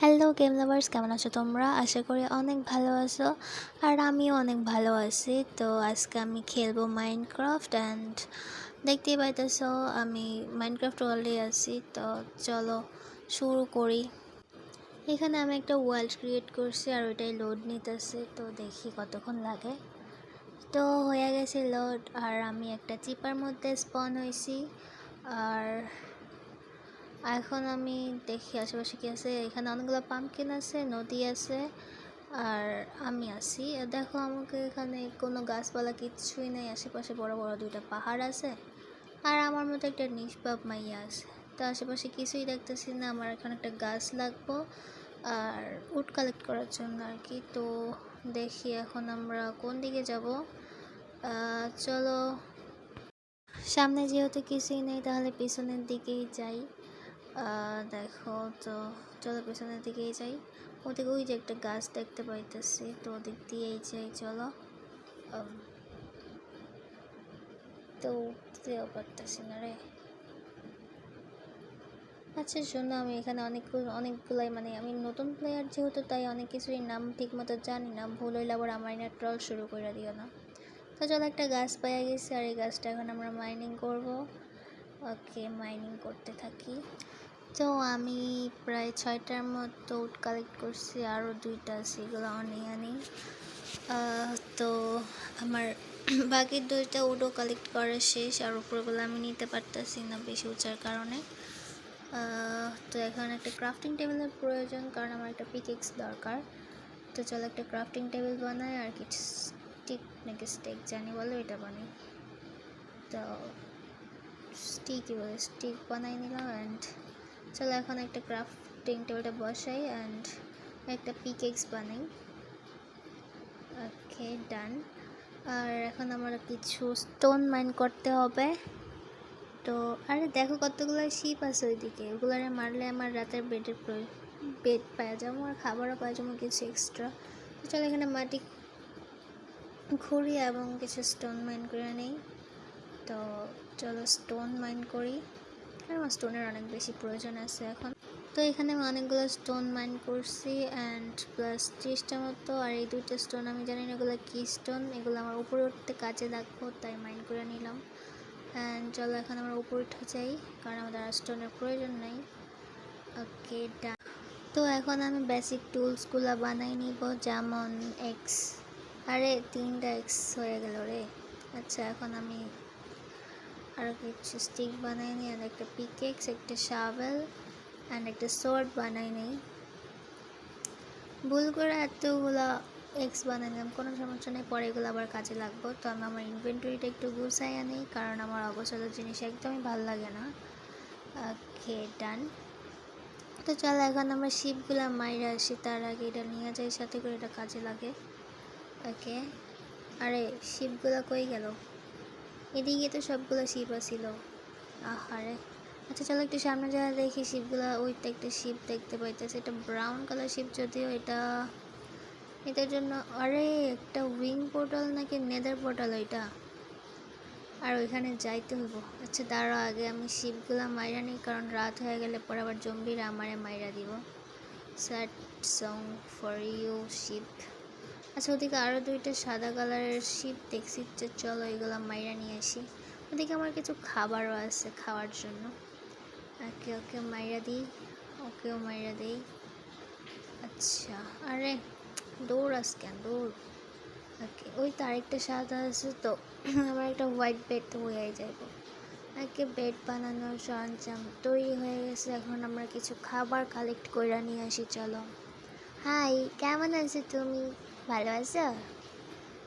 Hello game lovers, কেমন আছো তোমরা? আশা করি অনেক ভালো আছো। আর আমিও অনেক ভালো আছি। তো আজকে আমি খেলবো মাইনক্রাফট অ্যান্ড দেখতেই পাইতেছো আমি মাইনক্রাফট ওয়ার্ল্ডে আছি। তো চলো শুরু করি। এখানে আমি একটা ওয়ার্ল্ড ক্রিয়েট করছি আর ওইটাই লোড নিতেছে। তো দেখি কতক্ষণ লাগে। তো হয়ে গেছে লোড আর আমি একটা চিপার মধ্যে স্পন হয়েছি। আর এখন আমি দেখি আশেপাশে কি আছে। এখানে অনেকগুলো পাম্পকিন আছে, নদী আছে আর আমি আছি। দেখো আমাকে এখানে কোনো গাছপালা কিচ্ছুই নেই, আশেপাশে বড় বড় দুইটা পাহাড় আছে আর আমার মতো একটা নিষ্পাপ মাইয়া আছে। তো আশেপাশে কিছুই দেখতেছি না। আমার এখন একটা গাছ লাগবো আর উড কালেক্ট করার জন্য আর কি। তো দেখি এখন আমরা কোন দিকে যাব। চলো, সামনে যেহেতু কিছুই নেই তাহলে পিছনের দিকেই যাই। দেখো, তো চলো পেছনের দিকেই যাই। ওদিকে ওই যে একটা গাছ দেখতে পাইতেছি, তো ওদিক দিয়েই যাই চলো। তো উঠতেও পারতেছি না রে। আচ্ছা শোনো, আমি এখানে অনেকগুলাই আমি নতুন প্লেয়ার যেহেতু, তাই অনেক কিছুই নাম ঠিক মতো জানি না। ভুল হইলে আবার আমার না ট্রল শুরু করে দিও না। তো চলো, একটা গাছ পাইয়া গেছি আর এই গাছটা এখন আমরা মাইনিং করব। ওকে, মাইনিং করতে থাকি। তো আমি প্রায় 6টার মতো উড কালেক্ট করছি, আরও 2টা আছে, এগুলো অনেক আনি। তো আমার বাকি 2টা উডও কালেক্ট করা শেষ আর উপরগুলো আমি নিতে পারতেছি না বেশি উঁচার কারণে। তো এখন একটা ক্রাফটিং টেবিলের প্রয়োজন, কারণ আমার একটা পিকেক্স দরকার। তো চলো একটা ক্রাফটিং টেবিল বানাই আর কিছু স্টিক নাকি স্টেক জানি বলো এটা বানাই। তো স্টিকই বলে, স্টিক বানাই নিলাম। অ্যান্ড চলো এখন একটা ক্রাফটিং টেবিলটা বসাই অ্যান্ড একটা পিকেক্স বানাই। ওকে, ডান। আর এখন আমরা কিছু স্টোন মাইন করতে হবে। তো আরে দেখো কতগুলো শিপ আছে ওইদিকে, ওগুলারে মারলে আমার রাতের বেড পাওয়া যাবো আর খাবারও পাওয়া যাবো কিছু এক্সট্রা। তো চলো এখানে মাটি খুঁড়ি এবং কিছু স্টোন মাইন করে নেই। তো চলো স্টোন মাইন করি, কারণ স্টোনের অনেক বেশি প্রয়োজন আছে এখন। তো এখানে আমি অনেকগুলো স্টোন মাইন করছি অ্যান্ড প্লাস 30টা মতো। আর এই 2টা স্টোন আমি জানি না এগুলো কী স্টোন, এগুলো আমার উপরে উঠতে কাজে লাগবো, তাই মাইন করে নিলাম। অ্যান্ড চলো এখন আমরা উপরে উঠে যাই, কারণ আমাদের আর স্টোনের প্রয়োজন নেই। ওকে, ডান। তো এখন আমি বেসিক টুলসগুলো বানাই নিব, যেমন এক্স। আরে 3টা এক্স হয়ে গেল রে। আচ্ছা, এখন আমি আরও কিছু স্টিক বানাই নিই আর একটা পিকেক্স, একটা শাভেল অ্যান্ড একটা সোর্ড বানাই নেই। ভুল করে এতগুলো এক্স বানাই নিলাম, কোনো সমস্যা নেই, পরে এগুলো আবার কাজে লাগবো। তো আমি আমার ইনভেন্টরিটা একটু গুছাইয়া নিই, কারণ আমার অগোছালো জিনিস একদমই ভালো লাগে না। ওকে, ডান। তো চলো এখন আমরা শিপগুলো মাইরে আসি, তার আগে এটা নিয়ে যাই সাথে করে, এটা কাজে লাগে। ওকে, আরে শিপগুলো কই গেল? এদিকে তো সবগুলো শিপ আসিল। আহারে, আচ্ছা চলো একটু সামনে যাওয়া দেখি শিপগুলো। ওইটা একটা শিপ দেখতে পাইতেছে, এটা ব্রাউন কালার শিপ, যদিও এটার জন্য আরে একটা উইং পোর্টাল নাকি নেদার পোর্টাল ওইটা, আর ওইখানে যাইতে হইব। আচ্ছা দাঁড়াও, আগে আমি শিপগুলো মাইরা নিই, কারণ রাত হয়ে গেলে পরে আবার জম্বিরা আমারে মাইরা দিব। Sad song for you ship. আচ্ছা ওদিকে আরও 2টা সাদা কালারের শিপ দেখছি, চলো এগুলো মাইরা নিয়ে আসি। ওদিকে আমার কিছু খাবারও আছে খাওয়ার জন্য। ওকে ওকে, মাইরা দিই। ওকেও মাইরা দিই। আচ্ছা, আরে দৌড় আস কেন, দৌড়। ওকে, ওই তো আরেকটা সাদা আছে, তো আমার একটা হোয়াইট বেড তো হয়ে যাব। ওকে, বেড বানানোর সরঞ্জাম তৈরি হয়ে গেছে। এখন আমরা কিছু খাবার কালেক্ট করে নিয়ে আসি চলো। হাই, কেমন আছো তুমি? ভালো আছো?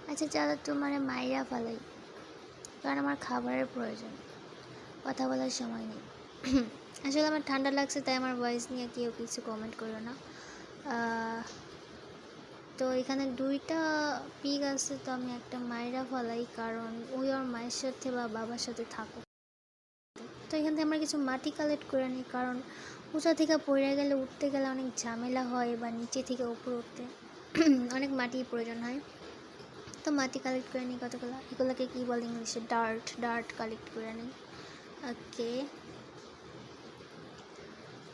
আচ্ছা চলো তোমার মাইরা ফালাই, কারণ আমার খাবারের প্রয়োজন, কথা বলার সময় নেই। আসলে আমার ঠান্ডা লাগছে, তাই আমার ভয়েস নিয়ে কেউ কিছু কমেন্ট করো না। তো এখানে 2টা পিগ আছে, তো আমি একটা মাইরা ফলাই, কারণ ওই ওর মায়ের সাথে বা বাবার সাথে থাকো। তো এখান থেকে আমরা কিছু মাটি কালেক্ট করে নিই, কারণ উঁচা থেকে পড়ে গেলে উঠতে গেলে অনেক ঝামেলা হয়, বা নিচে থেকে উপরে উঠতে অনেক মাটির প্রয়োজন হয়। তো মাটি কালেক্ট করে নিই কতগুলো, এগুলোকে কী বলে ইংলিশে, ডার্ট কালেক্ট করে নিই। ওকে,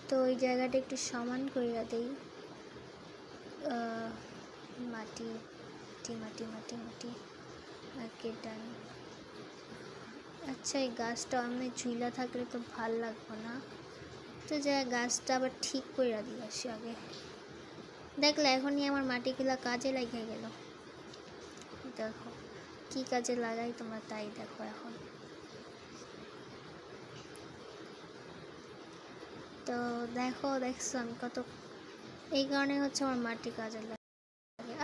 তো ওই জায়গাটা একটু সমান করে দিই। মাটি মাটি মাটি মাটি মাটি ওকে ডান। আচ্ছা, এই গাছটা এমনি ঝুলা থাকলে তো ভাল লাগবে না, তো যা গাছটা আবার ঠিক করে দিয়ে আসি আগে। দেখলে এখনই আমার মাটিগুলা কাজে লাগিয়ে গেল। দেখো কি কাজে লাগাই তোমরা তাই দেখো এখন। তো দেখছো আমি কত, এই কারণে হচ্ছে আমার মাটি কাজে লাগে।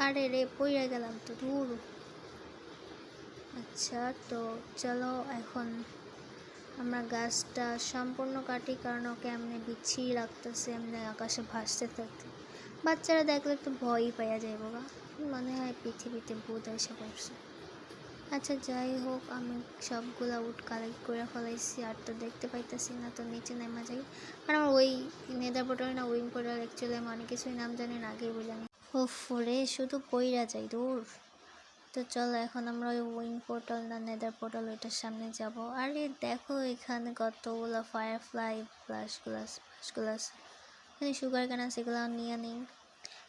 আরে রে পইরা গেলাম তো, দূর। আচ্ছা, তো চলো এখন আমরা গাছটা সম্পূর্ণ কাটি, কারণ ওকে এমনি বিচ্ছিরি লাগতেছে এমনি আকাশে ভাসতে থাকতে। বাচ্চারা দেখলে তো ভয়ই পাইয়া যায় বাবা, মনে হয় পৃথিবীতে ভূত এসে পড়ছে। আচ্ছা যাই হোক, আমি সবগুলা উড কালেক্ট করে ফেলাইছি, আর তো দেখতে পাইতেছি না, তো নিচে নেমে যাই। আর আমার ওই নেদার পোর্টাল না উইং পোর্টাল, অ্যাকচুয়ালি আমি অনেক কিছুই নাম জানি না, আগেই বুঝানি। ও ফোরে শুধু পইরা যাই দূর। তো চলো এখন আমরা ওই উইং পোর্টাল না নেদার পোর্টাল ওইটার সামনে যাব। আরে দেখো এখানে কতগুলো ফায়ারফ্লাই ফ্লাশগুলো আছে, এখানে সুগার কেন সেগুলো নিয়ে নিই,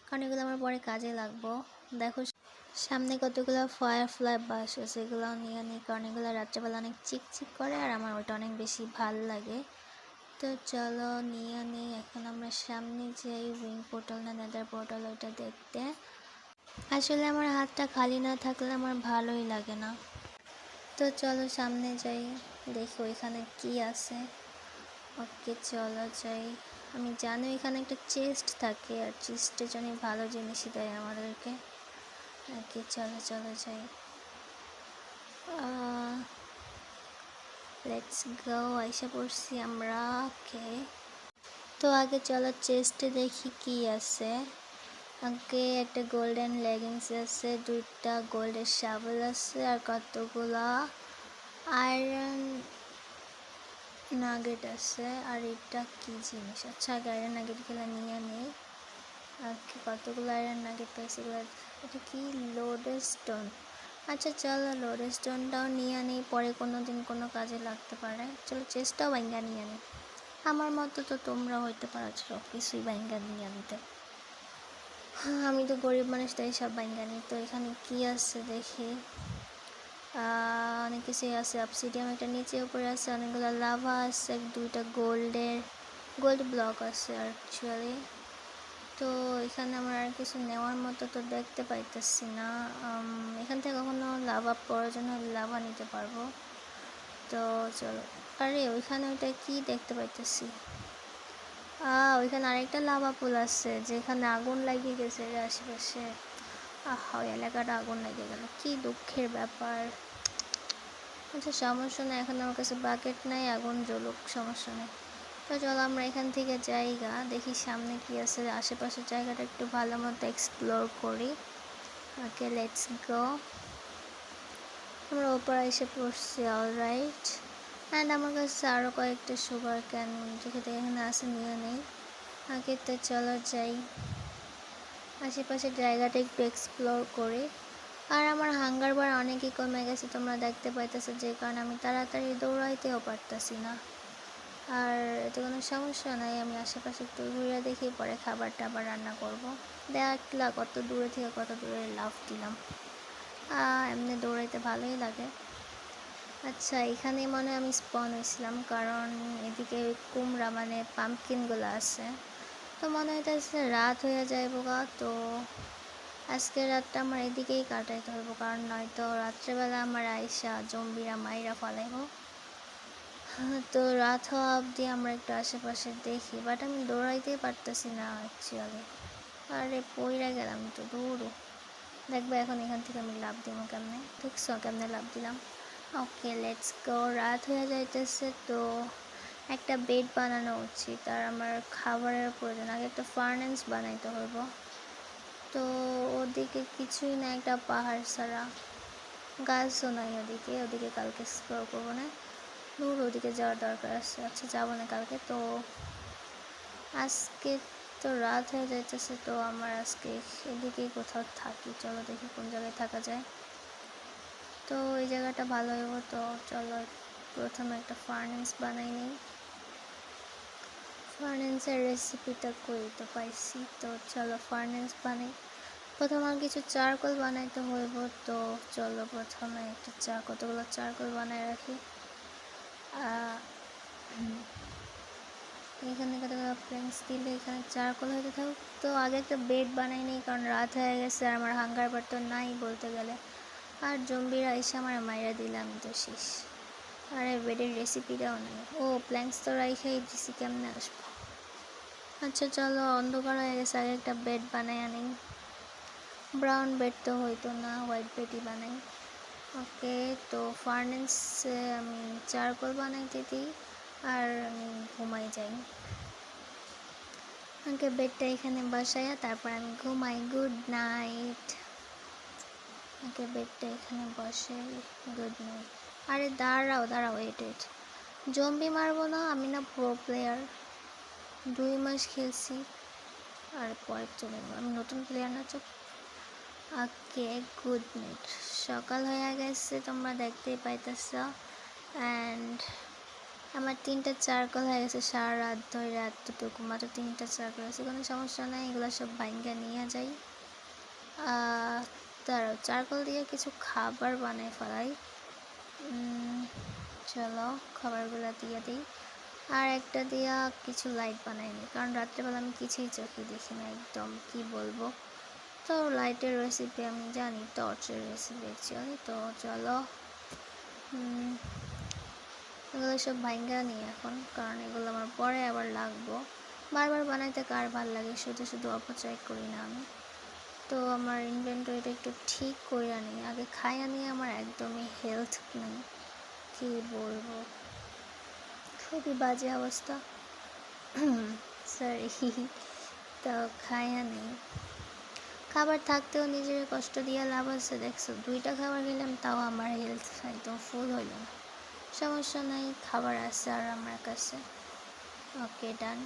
কারণ এগুলো আমার পরে কাজে লাগবো। দেখো সামনে কতগুলো ফায়ারফ্লাই বাস আছে, এগুলো নিয়ে নিই, কারণ এগুলো রাত্রেবেলা অনেক চিকচিক করে আর আমার ওটা অনেক বেশি ভাল লাগে। তো চলো নিয়ে নিই। এখন আমরা সামনে যাই উইং পোর্টাল না নেদার পোর্টাল ওইটা দেখতে। আসলে আমার হাতটা খালি না থাকলে আমার ভালোই লাগে না। তো চলো সামনে যাই, দেখি ওইখানে কি আছে। ওকে চলো যাই। আমি জানি এখানে একটা চেস্ট থাকে, আর চেস্টে জানি ভালো জিনিসই দেয় আমাদেরকে। ওকে চলো যাই। লেটস গো, আইসা পড়ছি আমরা। ওকে, তো আগে চলো চেস্টে দেখি কি আছে। ওকে, একটা গোল্ডেন লেগিংস আছে, দুইটা গোল্ডের শাবল আছে, আর কতগুলা আয়রন নাগেট আছে। আর এটা কি জিনিস? আচ্ছা আগে আয়রন নাগেটগুলো নিয়ে নেই। ওকে, কতগুলো আয়রন নাগেট পাইছি এগুলো। এটা কি? লোডের স্টোন। আচ্ছা চলো লোডের স্টোনটাও নিয়ে নিই, পরে কোনো দিন কোনো কাজে লাগতে পারে। চলো চেষ্টাও ভাঙ্গা নিয়ে নিই, আমার মতো তো তোমরা হইতে পারো সব কিছুই ভাঙ্গা নিয়ে নিতে। আমি তো গরিব মানুষ, তাই সব ভাঙ্গা নিই। তো এখানে কি আছে দেখি। অনেক কিছুই আছে, অবসিডিয়াম একটা নিচে উপরে আছে, অনেকগুলো লাভা আছে, দুইটা গোল্ড ব্লক আছে অ্যাকচুয়ালি। তো এখানে আমার আর কিছু নেওয়ার মতো তো দেখতে পাইতেছি না। এখান থেকে কখনো লাভা প্রয়োজন হলে লাভা নিতে পারবো। তো চলো। আরে ওইখানে ওইটা কি দেখতে পাইতেছি? ওইখানে আরেকটা লাভা পুল আছে, যেখানে আগুন লাগিয়ে গেছে আশেপাশে। ওই এলাকাটা আগুন লাগিয়ে গেল, কি দুঃখের ব্যাপার। আচ্ছা সমস্যা নেই, এখন আমার কাছে বাকেট নাই, আগুন জ্বলুক, সমস্যা নেই। তো চলো আমরা এখান থেকে জায়গা দেখি সামনে কি আছে, আশেপাশের জায়গাটা একটু ভালো মতো এক্সপ্লোর করি। Okay let's go. আমরা ওপরে এসে পড়ছি, অলরাইট। অ্যান্ড আমার কাছে আরও কয়েকটা সুগার ক্যান যেখানে এখানে আছে নিয়ে নেই। আগে তো চলো যাই, আশেপাশের জায়গাটা একটু এক্সপ্লোর করি। আর আমার হাঙ্গার বার অনেকই কমে গেছে, তোমরা দেখতে পাইতেছো, যে কারণে আমি তাড়াতাড়ি দৌড়াইতেও পারতেছি না। আর এতে কোনো সমস্যা নাই, আমি আশেপাশে একটু ঘুরে দেখি, পরে খাবার টাবার রান্না করব। দেখলা কত দূরে থেকে কত দূরে লাফ দিলাম। এমনি দৌড়াইতে ভালোই লাগে। আচ্ছা এখানে মনে আমি স্পন হয়েছিলাম, কারণ এদিকে কুমড়া মানে পাম্পকিনগুলো আছে। তো মনে হইতেছে রাত হয়ে যায় বোকা, তো আজকের রাতটা আমার এদিকেই কাটাইতে হইব, কারণ নয়তো রাত্রেবেলা আমার আয়সা জম্বিরা মাইরা ফলাইব। তো রাত হওয়া অবধি আমরা একটু আশেপাশে দেখি, বাট আমি দৌড়াইতেই পারতেছি না অ্যাকচুয়ালি। আরে পইরা গেলাম তো, দূর। দেখবে এখন এখান থেকে আমি লাভ দিব কেমনে, দেখছো কেমনে লাভ দিলাম। ওকে লেটস গো, রাত হয়ে যাইতেছে, তো একটা বেড বানানো উচিত, আর আমার খাবারের প্রয়োজন, আগে একটা ফার্নেস বানাইতে হইব। তো ওদিকে কিছুই না, একটা পাহাড় ছাড়া, গাছও নাই ওদিকে, ওদিকে কালকে এক্সপ্লোর করবো না, দূর ওদিকে যাওয়ার দরকার আছে। আচ্ছা যাবো না কালকে, তো আজকে তো রাত হয়ে যাইতেছে, তো আমার আজকে এদিকেই কোথাও থাকি। চলো দেখি কোন জায়গায় থাকা যায়। তো এই জায়গাটা ভালো হইব, তো চলো প্রথমে একটা ফার্নেস বানাই নিই। ফার্নেন্সের রেসিপিটা করতে পাইছি, তো চলো ফার্নেন্স বানাই। প্রথম আর কিছু চারকোল বানাইতে হইব, তো চলো প্রথমে একটা কতগুলো চারকোল বানাই রাখি। এখানে কতগুলো প্ল্যাঙ্কস দিলে এখানে চারকোল হতে থাকুক। তো আগে একটা বেড বানাই নিই, কারণ রাত হয়ে গেছে আর আমার হাঙ্গার বার তো নাই বলতে গেলে। আর জম্বিরা এসে আমার মাইরা দিলাম তো শেষ। আরে বেডের রেসিপিটাও নেই। ও প্ল্যাঙ্কস তো রাইখাই দিছি, কেমনে আসবো? আচ্ছা চলো, অন্ধকার হয়ে গেছে, আগে একটা বেড বানাই আনি। ব্রাউন বেড তো হইতো না, হোয়াইট বেডই বানাই। ওকে, তো ফার্নেন্সে আমি চারকোল বানাইতে দিই আর আমি ঘুমাই যাই। আগে বেডটা এখানে বসাইয়া তারপর আমি ঘুমাই। Good night. আগে বেডটা এখানে বসে, গুড নাইট। আরে দাঁড়াও দাঁড়াও, ওয়েট ওয়েট, জম্বি মারবো না, আমি না প্রো প্লেয়ার, 2 মাস খেলছি আর পরে চলে যাবো, আমি নতুন প্লেয়ার না। চুপ। ওকে, গুড নাইট। সকাল হয়ে গেছে, তোমরা দেখতেই পাইতেছ। অ্যান্ড আমার 3টা চারকোল হয়ে গেছে, সারা রাত ধরে এতটুকু মাত্র 3টা চারকোল আছে, কোনো সমস্যা নাই, এগুলো সব ভাঙ্গা নিয়ে যাই। তারও চারকোল দিয়ে কিছু খাবার বানাই ফেলাই। চলো খাবারগুলো দিয়ে দিই। আর একটা দিয়া কিছু লাইট বানাই নি, কারণ রাত্রেবেলা আমি কিছুই চোখে দেখি না, একদম কি বলবো। তো লাইটের রেসিপি আমি জানি, টর্চের রেসিপি অ্যাকচুয়ালি। তো চলো এগুলো সব ভাঙ্গা নিই এখন, কারণ এগুলো আমার পরে আবার লাগবো। বারবার বানাইতে কার ভাল লাগে, শুধু শুধু অপচয় করি না আমি। তো আমার ইনভেন্টরিটা একটু ঠিক করে আনি, আগে খাইয়া নিয়ে আমার একদমই হেলথ নেই, কী বলবো, খুবই বাজে অবস্থা। সরি। তো খাইয়া নেই, খাবার থাকতেও নিজের কষ্ট দিয়ে লাভ আছে। দেখছো 2টা খাবার খেলাম, তাও আমার হেলথ একদম ফুল হইল না। সমস্যা নাই, খাবার আছে আর আমার কাছে। ওকে ডান।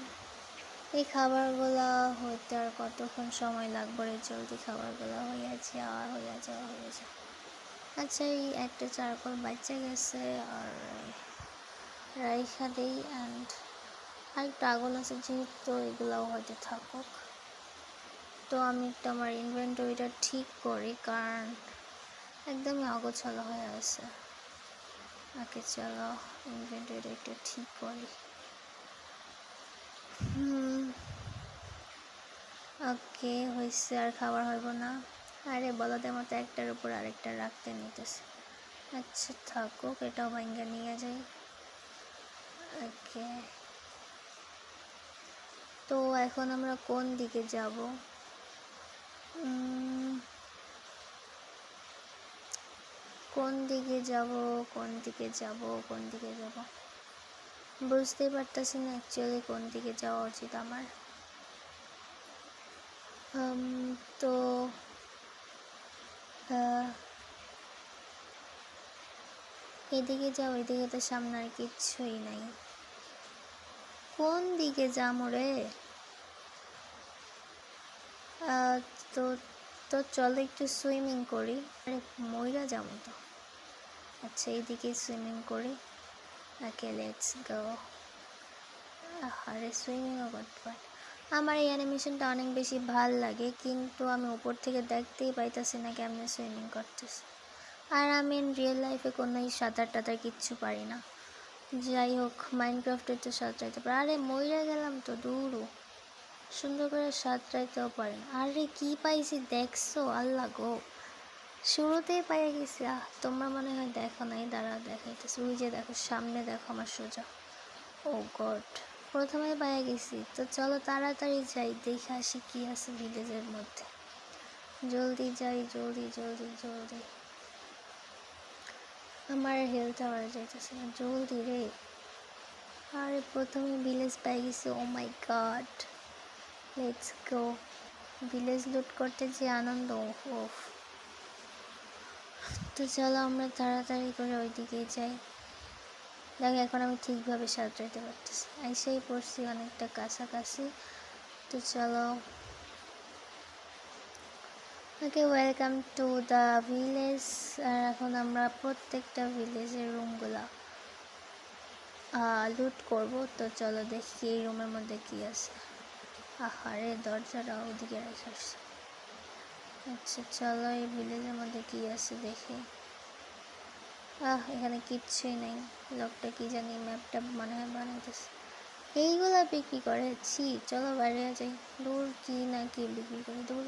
এই খাবারগুলো হইতে আর কতক্ষণ সময় লাগবে রে, জলদি খাবারগুলো হয়ে যাওয়া। আচ্ছা, এই একটা চারকোল বাচ্চা গেছে আর রাইখা দিই। অ্যান্ড আরেকটা আগুন আছে যেহেতু, এগুলাও হয়তো থাকুক। তো আমি একটু আমার ইনভেন্টরিটা ঠিক করি, কারণ একদমই অগোছালো হয়ে আছে। ওকে চলো ইনভেন্টরিটা একটু ঠিক করি। ওকে হয়েছে, আর খাবার হইব না। আরে বলদের মতো একটার উপর আরেকটা রাখতে নিতেছে। আচ্ছা থাকুক, এটাও ভাঙ্গা নিয়ে যাই। ওকে, তো এখন আমরা কোন দিকে যাব? কোন দিকে যাব বুঝতেই পারতেছি না অ্যাকচুয়ালি, কোন দিকে যাওয়া উচিত আমার। তো এদিকে যাও, এদিকে তো সামনে আর কিচ্ছুই নাই, কোন দিকে যাবো রে? তো তো চলো একটু সুইমিং করি। আরে মইরা যাবো তো। আচ্ছা এইদিকে সুইমিং করি। Okay let's go. আরে সুইমিংও করতে পারি। আমার এই অ্যানিমেশনটা অনেক বেশি ভাল লাগে, কিন্তু আমি উপর থেকে দেখতেই পাইতেছি না কেমনে সুইমিং করতেছে। আর আমি রিয়েল লাইফে কোনো সাঁতার টাতার কিচ্ছু পারি না। যাই হোক, মাইনক্রাফটে তো সাঁতরাইতে পারি। আরে মইরা গেলাম তো, দূরও সুন্দর করে সাঁতরাইতেও পারি না। আরে কি পাইছি দেখছো? আল্লাহ গো, শুরুতেই পাইয়া গেছি। তোমরা মনে হয় দেখো নাই, দাঁড়া দেখাইতেছি। ওই যে দেখো সামনে, দেখো আমার সোজা। ও গড, প্রথমে পাইয়া গেছি। তো চলো তাড়াতাড়ি যাই, দেখে আসি কি আছে ভিলেজের মধ্যে। জলদি যাই, জলদি। আমার হেলথ আবার যাইতেছে না, জলদি রে। আরে প্রথমে ভিলেজ পাই গেছি। ও মাই গড, লেটস গো। ভিলেজ লুট করতে যে আনন্দ, ওফ। তো চলো আমরা তাড়াতাড়ি করে ওইদিকে যাই। দেখো এখন আমি ঠিকভাবে সাঁতরাইতে পারতেছি, এসেই পড়ছি অনেকটা কাছাকাছি। তো চলো। ওকে, ওয়েলকাম টু দ্য ভিলেজ। আর এখন আমরা প্রত্যেকটা ভিলেজের রুমগুলা লুট করব। তো চলো দেখি এই রুমের মধ্যে কি আছে। আহারে দরজাটা ওদিকে রেখে আসছে। আচ্ছা চলো এই ভিলেজের মধ্যে কি আছে দেখি। এখানে কিচ্ছুই নেই। লোকটা কি জানি ম্যাপটা মনে হয় বানাইতেছে। এইগুলা বিক্রি করে, ছি। চলো বাইরে যাই। দূর কি না কি বিক্রি করে, দূর।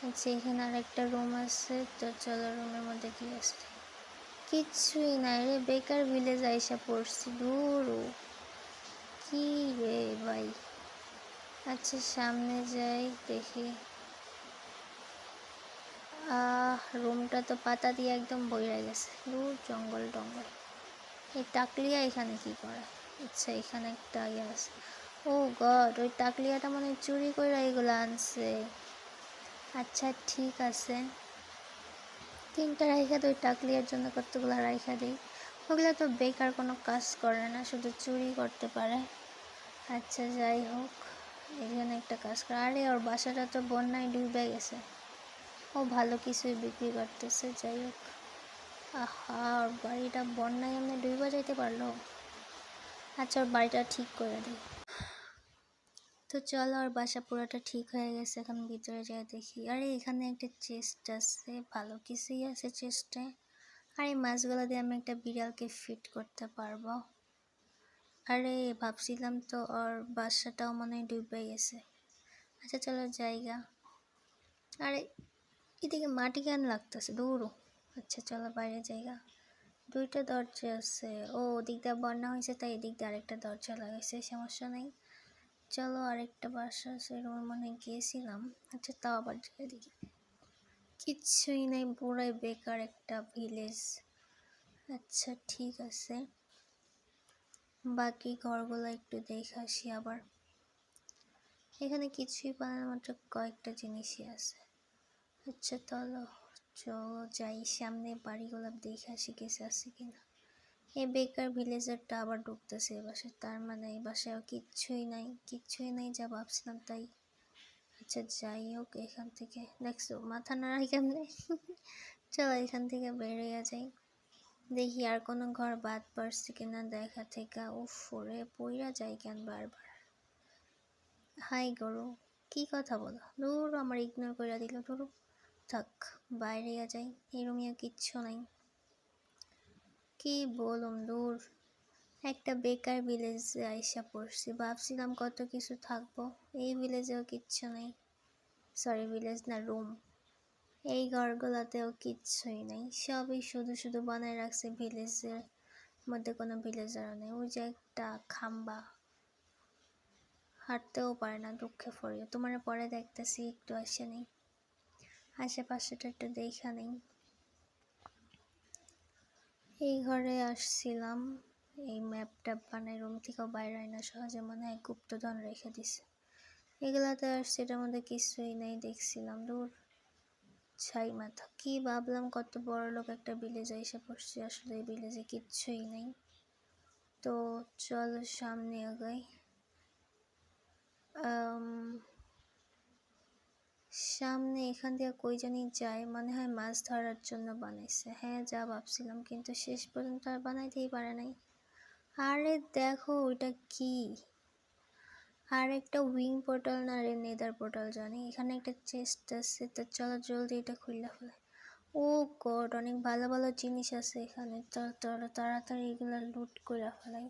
আচ্ছা এখানে আর একটা রুম আছে, তো চলো রুমের মধ্যে কি আছে। কিচ্ছুই নাই রে, বেকার ভিলেজ আইসা পড়ছি, দূর। কি রে ভাই। আচ্ছা সামনে যাই দেখি। রুমটা তো পাতা দিয়ে একদম বইরা গেছে, দূর জঙ্গল টঙ্গল। এই টাকলিয়া এখানে কি করে। আচ্ছা এখানে একটা ইয়ে আছে। ও গড, ওই টাকলিয়াটা মানে চুরি করে এগুলো আনছে। আচ্ছা ঠিক আছে, 3টা রাইখা তো ওই টাকলিয়ার জন্য কতগুলো রাইখা দিই। ওগুলো তো বেকার কোনো কাজ করে না, শুধু চুরি করতে পারে। আচ্ছা যাই হোক, এখানে একটা কাজ করে। আরে ওর বাসাটা তো বন্যায় ডুবে গেছে। ও ভালো কিছুই বিক্রি করতেছে, যাই হোক। আহা, ওর বাড়িটা বন্যায় এমনি ডুবে যাইতে পারলো। আচ্ছা ওর বাড়িটা ঠিক করে দিই। তো চলো, আর বাসা পুরোটা ঠিক হয়ে গেছে। এখন ভিতরে যাই দেখি। আরে এখানে একটা চেস্ট আছে, ভালো কিছুই আছে চেস্টে। আর এই মাছগুলো দিয়ে আমি একটা বিড়ালকে ফিট করতে পারবো। আরে ভাবছিলাম তো ওর বাসাটাও মনে হয় ডুবে গেছে। আচ্ছা চলো জায়গা। আরে এদিকে মাটি কেন লাগতেছে, দৌড়ো। আচ্ছা চলো বাইরে জায়গা। 2টা দরজা আছে। ও ওদিক দিয়ে বন্যা হয়েছে, তাই এদিক দিয়ে আরেকটা দরজা লাগাইছে, সমস্যা নেই। চলো আরেকটা বাসা আছে, রুমের মনে গিয়েছিলাম। আচ্ছা তাও আবার যাই দেখি। কিচ্ছুই নেই, পুরাই বেকার একটা ভিলেজ। আচ্ছা ঠিক আছে, বাকি ঘরগুলো একটু দেখে আসি আবার। এখানে কিছুই পাওয়ার মাত্র কয়েকটা জিনিসই আছে। আচ্ছা চলো চলো যাই সামনে, বাড়িগুলো দেখে আসি কিছু আছে কিনা। এই বেকার ভিলেজারটা আবার ঢুকতেছে এ বাসায়, তার মানে এই বাসায় কিচ্ছুই নাই যা ভাবছিলাম তাই। আচ্ছা যাই হোক, এখান থেকে দেখছো মাথা নাড়াই কেমনে। চলো এখান থেকে বেরিয়ে যাই, দেখি আর কোনো ঘর বাদ পড়ছে কিনা দেখা থেকে। উফ রে, পইরা যাই কেন বারবার। হাই গরু, কি কথা বলো, দূর আমার ইগনোর করে দিল, দূর। থাক বাইরে যাই, এই রুমিয়া কিচ্ছু নাই। কি বলুম, দূর। একটা বেকার ভিলেজে আইসা পড়ছি, ভাবছিলাম কত কিছু থাকবো। এই ভিলেজেও কিচ্ছু নেই। সরি ভিলেজ না, রুম। এই ঘরগুলোতেও কিচ্ছুই নেই, সবই শুধু শুধু বানায় রাখছে। ভিলেজের মধ্যে কোনো ভিলেজার নেই। ওই যে একটা খাম্বা, হাঁটতেও পারে না, দুঃখে পড়িও। তোমার পরে দেখতেছি একটু আসে নেই, আশেপাশেটা একটু দেখা নেই। এই ঘরে আসছিলাম, এই ম্যাপটা বানায় রুম থেকেও বাইরে হয় না সহজে, মনে হয় গুপ্তধন রেখে দিছে। এগুলাতে আসছে, এটার মধ্যে কিছুই নেই, দেখছিলাম, দূর ছাই মাথা। কি ভাবলাম কত বড় লোক একটা ভিলেজে এসে পড়ছে, আসলে এই ভিলেজে কিচ্ছুই নেই। তো চলো সামনে আগাই। সামনে এখান দিয়ে কই জানি যায়, মনে হয় মাছ ধরার জন্য বানাইছে। হ্যাঁ যা ভাবছিলাম, কিন্তু শেষ পর্যন্ত আর বানাইতেই পারে নাই। আরে দেখো ওইটা কি, আর একটা উইং পোর্টাল না রে, নেদার পোর্টাল জানি। এখানে একটা চেস্ট আছে, তো চলো জলদি এটা খুললে ফেলে। ও গড, অনেক ভালো ভালো জিনিস আছে এখানে, চলো তাড়াতাড়ি এগুলো লুট করে ফেলাই।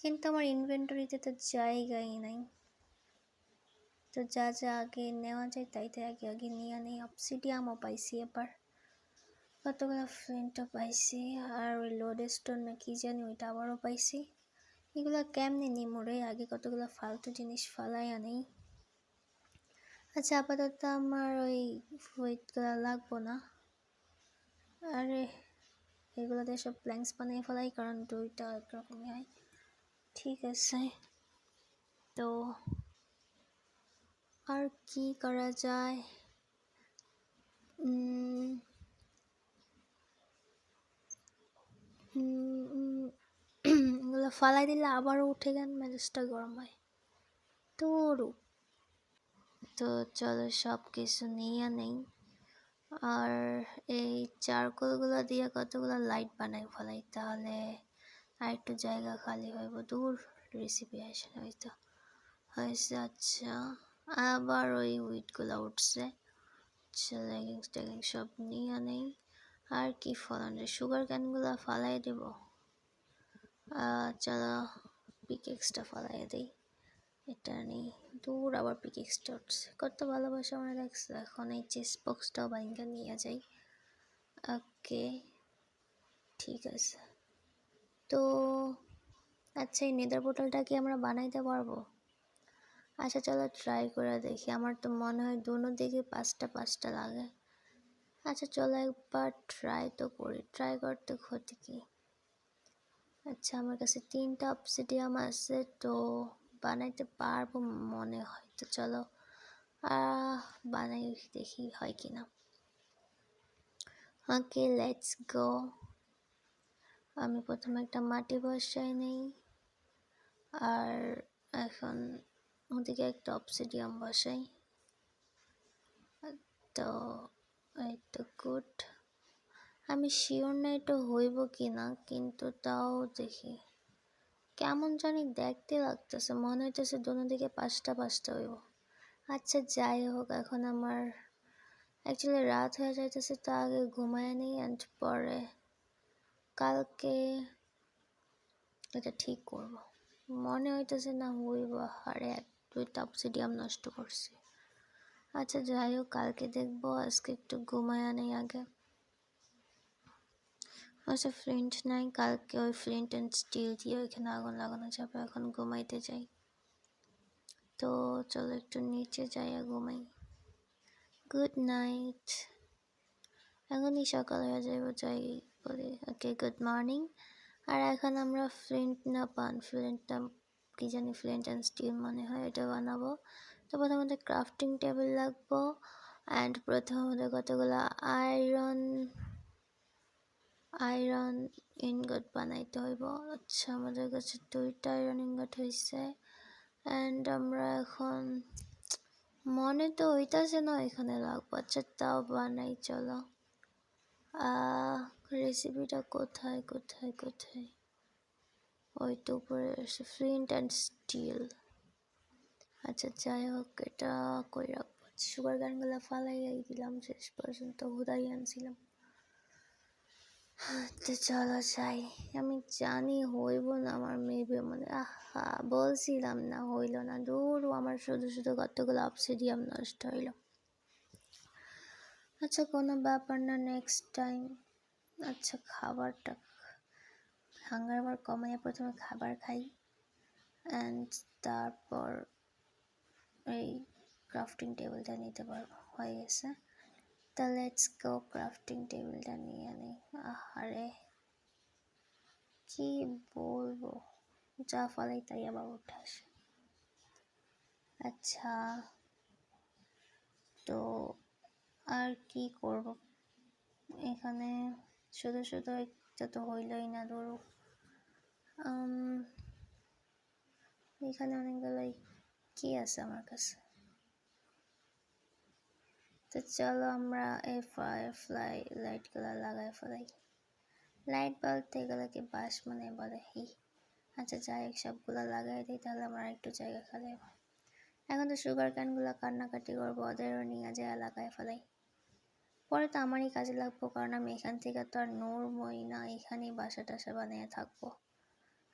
কিন্তু আমার ইনভেন্টরিতে তো জায়গাই নাই। তো যা যা আগে নেওয়া যায় তাই তাই আগে আগে নিয়ে নেই। অবসিডিয়ামও পাইছি এবার, কতগুলো ফ্লিন্টও পাইছি, আর ওই লোড স্টোন না কি জানি ওইটা আবারও পাইছি। এগুলো কেমনে নিমো রে, আগে কতগুলো ফালতু জিনিস ফালাই আনেই। আচ্ছা আপাতত আমার ওই ওয়েটগুলো লাগবো না। আরে এগুলোতে সব প্ল্যাঙ্কস বানিয়ে ফেলাই, কারণ 2টা একরকমই হয়। ঠিক আছে, তো আর কি করা যায়। এগুলো ফালাই দিলে আবারও উঠে গেন, মেজাজটা গরম হয়। তোরও তো চলো সব কিছু নিয়ে নেই, আর এই চারকোলগুলো দিয়ে কতগুলো লাইট বানাই ফেলাই, তাহলে আর একটু জায়গা খালি হইব, দূর রেসিপি আসে হয়তো হয়েছে। আচ্ছা আবার ওই উইটগুলো উঠছে। আচ্ছা লেগিংস টেগিংস সব নিয়ে নেই। আর কি ফলানো, সুগার ক্যানগুলো ফালাই দেব। চলো পিকেক্সটা ফালাই দিই, এটা নেই। দূর আবার পিকেক্সটা উঠছে, কত ভালোবাসা আমরা দেখছো। এখন এই চেস্ট বক্সটাও বাইঙ্গা নিয়ে যাই। ওকে ঠিক আছে। তো আচ্ছা এই নেদার বোতলটা কি আমরা বানাইতে পারবো? আচ্ছা চলো ট্রাই করে দেখি। আমার তো মনে হয় দুনো দিকে 5টা 5টা লাগে। আচ্ছা চলো একবার ট্রাই তো করি, ট্রাই করতে ক্ষতি কি। আচ্ছা আমার কাছে 3টা অবসিডিয়াম আছে, তো বানাইতে পারবো মনে হয়। তো চলো বানাই দেখি হয় কি না। Okay let's go. আমি প্রথমে একটা মাটি বসাই নেই, আর এখন ওদিকে একটা অবসিডিয়াম বসাই। তো এই তো গুড। আমি শিওর না এটা হইব কি না, কিন্তু তাও দেখি। কেমন জানি দেখতে লাগতেছে, মনে হইতেছে দোনো দিকে 5টা 5টা হইব। আচ্ছা যাই হোক, এখন আমার অ্যাকচুয়ালি রাত হয়ে যাইতেছে, তা আগে ঘুমায় নেই অ্যান্ড পরে কালকে এটা ঠিক করব। মনে হইতেছে না হইব, আরে 1-2টা অবসিডিয়াম নষ্ট করছি। আচ্ছা যাই হোক কালকে দেখবো, আজকে একটু ঘুমায় নেই আগে। আচ্ছা ফ্লিন্ট নাই, কালকে ওই ফ্লিন্ট অ্যান্ড স্টিল দিয়ে ওইখানে আগুন লাগানো যাবে। এখন ঘুমাইতে যাই। তো চলো একটু নিচে যাই আর ঘুমাই। Good night. এখনই সকাল হয়ে যাইব, যাই বলি। Okay good morning. আর এখন আমরা ফ্লিন্ট না ফ্লিন্টটা কি জানি, ফ্লিন্ট অ্যান্ড স্টিল মনে হয়, এটা বানাবো। তো প্রথমত ক্রাফটিং টেবিল লাগবো, অ্যান্ড প্রথমত কতগুলো আয়রন ইনগট বানাইতে হইব। আচ্ছা আমাদের কাছে 2টা আয়রন ইনগট হয়েছে, অ্যান্ড আমরা এখন মনে তো হইতাছে না এখানে লাগবো। আচ্ছা তাও বানাই চলো। রেসিপিটা কোথায় কোথায় কোথায়, ওই তো উপরে আসে, ফ্লিন্ট অ্যান্ড স্টিল। আচ্ছা যাই হোক এটা কই রাখবো, সুগার ক্যানগুলো ফালাইয়াই দিলাম, শেষ পর্যন্ত হুদাই আনছিলাম। তো চলো যাই। আমি জানি হইব না আমার, মেবি মানে বলছিলাম না হইল না, দূর আমার শুধু শুধু কতগুলো অবসিডিয়াম নষ্ট হইল। আচ্ছা কোনো ব্যাপার না, নেক্সট টাইম। আচ্ছা খাবারটা, হাঙ্গার বার কমাইয়া প্রথমে খাবার খাই, অ্যান্ড তারপর এই ক্রাফটিং টেবিলটা নিতে পারবো। হয়ে গেছে, তা লেটস গো ক্রাফটিং টেবিলটা নিয়ে নিই। আরে কি বলবো, যা ফলাই তাই আবার উঠে আসে। আচ্ছা তো আর কি করব, এখানে শুধু শুধু একটা তো হইলই না, ধরো এখানে অনেকগুলোই কি আছে আমার কাছে। তো চলো আমরা এই ফায়ারফ্লাই লাইটগুলো লাগাই ফেলাই। লাইট বলতে এগুলোকে বাস মানে বলে হি। আচ্ছা যাই হোক সবগুলো লাগাই দিই, তাহলে আমার একটু জায়গা খালি হবে। এখন তো সুগার ক্যানগুলো কান্নাকাটি করবো, ওদেরও নিয়ে যায় লাগাই ফেলাই। পরে তো আমারই কাজে লাগবো, কারণ আমি এখান থেকে তো আর নড়বই না, এখানেই বাসা টাসা বানিয়ে থাকবো।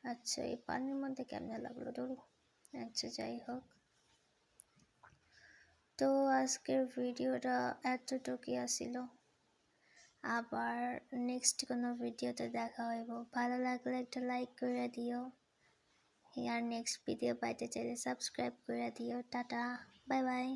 আচ্ছা এই পানির মধ্যে কেমনে লাগলো ধরু। আচ্ছা যাই হোক, তো আজকের ভিডিওটা এতটুকুই আসিল। আবার নেক্সট কোনো ভিডিওতে দেখা হইব। ভালো লাগলে একটা লাইক করে দিও, আর নেক্সট ভিডিও পাইতে চাইলে সাবস্ক্রাইব করে দিও। Tata bye bye.